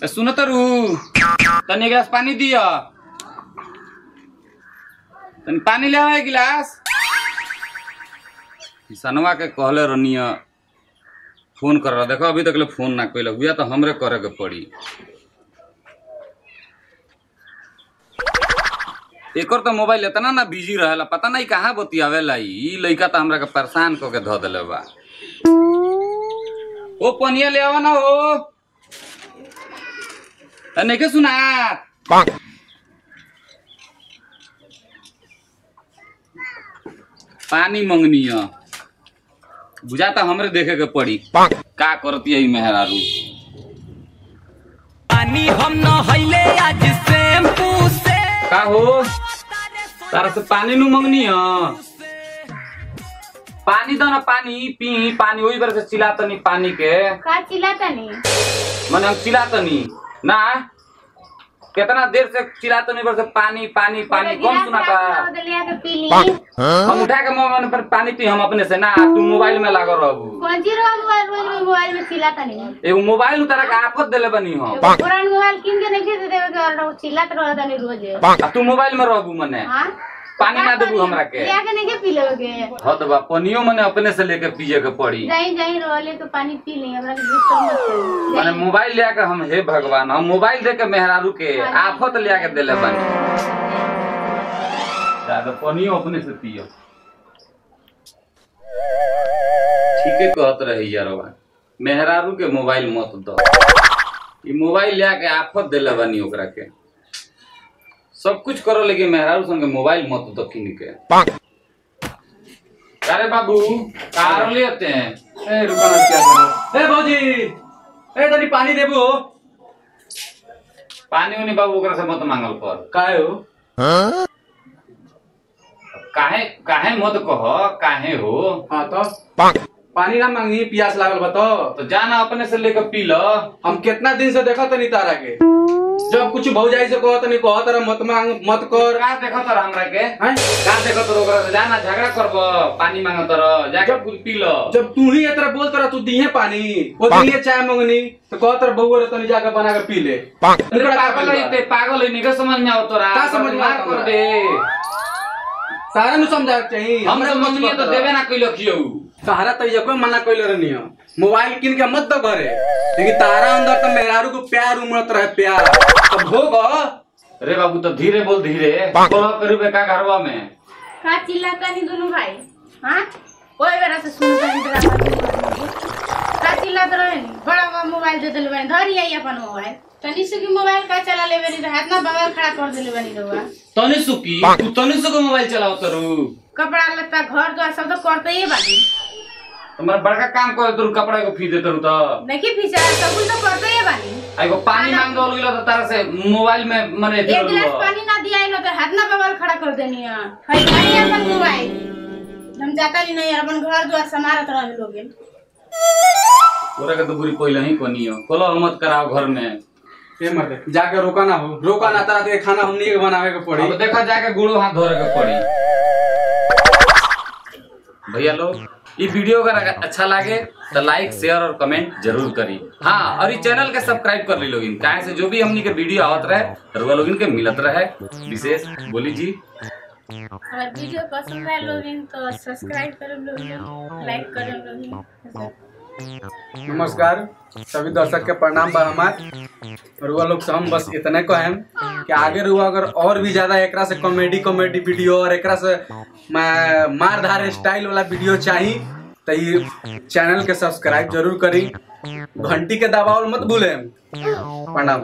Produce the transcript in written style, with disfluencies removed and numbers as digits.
सुनो तरु तनी गिलास पानी दिया। तनी पानी ले आवा गिलास। किसनवा के कहले रनिया फोन कर रहा, देखो अभी तक ले फोन ना कइल हुआ तो हमरे करे के पड़ी। एक और तो मोबाइल इतना ना बिजी रहेला, पता नहीं कहाँ बतियावेला। ई लइका तो हमरा के परेशान करके धो देले बा। ओ पनिया ले आवा ना हो। नहीं के सुना पानी मंगनी है, बुझाता हमरे देखे के पड़ी का करती है मेहरारू। पानी हम नहैले आज शैम्पू से। का हो तारा से पानी नु मंगनी है? पानी दो ना, पानी पी। पानी वही बार से चिल्लातनी पानी के का चिल्लातनी मन हम चिल्लातनी ना, कितना देर से चिल्लातनी बार से पानी पानी पानी। कौन सुनाता? हम उठा के मोबाइल पर पानी पी हम अपने से ना, तू मोबाइल में लागो रहबू। कौन चीज मोबाइल में चिल्लातनी? एगो मोबाइल उतारा के आफत देले बनी हम। पुरान मोबाइल किन के नहीं दे देवे के चिल्लात रहतनी रोज। तू मोबाइल में रहबू मने पानी ना देबू हमरा के। लिया के नहीं के पी लोगे? हद बा पानियो मने अपने से लेके पिए के पड़ी। जाई जाई रोले के पानी पी ले, हमरा के डिस्टर्ब मत करो। माने मोबाइल लिया के हम, हे भगवान, हम मोबाइल दे के मेहरारू के आफत लिया के देले बानी। दादा पानियो अपने से पियो। ठीके कहत रही यारवा, मेहरारू के मोबाइल मत दो। ई मोबाइल लिया के आफत देले बानी ओकरा के। सब कुछ करो लेकिन मेहरारू संगे मोबाइल मत दो किन के। अरे बाबू कार लेते हैं। ए रुका ना, क्या करो? ए भौजी, ए तनी पानी देबो। पानी उनी बाबू ओकरा से मत मांगल कर। काहे हो? काहे काहे मत कहो, काहे हो? हां तो पानी ना मांगी, प्यास लागल बताओ तो जाना अपने से लेकर पी लो। हम कितना दिन से देखा तनी तारा के, जब कुछ भौजाई से कहो तनी कहो तारा मत मांग मत कर। का देखो तर हमरा के हैं? का देखो तर ओकरा से जाना झगड़ा करबो, पानी मांगो तर जाके कुछ पी लो। जब तू ही इतना बोल तारा तू दिए पानी, वो दिए चाय मंगनी तो कहो तारा बउआ रे तनी जाके बना के पी ले। पागल है, पागल है, निके समझ में आओ तोरा। का समझ में मार कर दे। सारा नु समझा चाहिए। हम समझिए तो देबे ना कइलो खियो। सहारा तो कोई मना कइले रहनी है, मोबाइल किन के मत दो घरे, लेकिन तारा अंदर तो मेहरारू को प्यार उमड़त रहे, प्यार तो भोग। अरे बाबू तो धीरे बोल, धीरे बोलो करीबे का घरवा में का चिल्लातनी दोनों भाई? हां कोई बेरा से सुन तनी का चिल्लात रहे? बड़ा मोबाइल दे देले बनी, धरी आई अपन मोबाइल। तनी से की मोबाइल का चला ले बनी, हाथ ना बगल खड़ा कर देले बनी रहुआ। तनी सुकी तू तनी सुको मोबाइल चलाओ तरू। कपड़ा लत्ता घर द्वार सब तो करते ही बानी। तुम्हारा बड़का काम करे तरू, कपड़ा को फी दे तरू तो देखी पीछा सब कुछ तो करते ही बानी। आइगो पानी मांग दो लोग तो तारा से मोबाइल में मने एक गिलास पानी ना दिया नो तो हाथ ना बगल खड़ा कर देनी है। भाई भाई अपन मोबाइल हम जाता नहीं यार, अपन घर द्वार समारत रह लोगे। ओरा के तो पूरी पहले ही कोनी हो, खोलो मत कराओ घर में। ए मत जाके रोका ना हो, रोका ना तारा के खाना हमनी के बनावे के पड़ी। अब देखा जाके गुड़ो हाथ धोरे के पड़ी। भैया लोग ये वीडियो अगर अच्छा लगे तो लाइक शेयर और कमेंट जरूर करी। हाँ और इस चैनल के सब्सक्राइब कर ली लोगिन, काहे से जो भी हमनी के वीडियो आवत रहे रुआ लोगिन के मिलत रहे। विशेष बोली जी, अगर वीडियो पसंद आए लोगिन तो सब्सक्राइब करो लोगिन, लाइक करो लोगिन। नमस्कार सभी दर्शक के प्रणाम बा हमार। रुआ लोग से हम बस इतने कहें कि आगे रुआ अगर और भी ज्यादा एकरा से कॉमेडी वीडियो और एकरा से मारधार स्टाइल वाला वीडियो चाहिए तो ये चैनल के सब्सक्राइब जरूर करी, घंटी के दबावल मत भूलें। प्रणाम।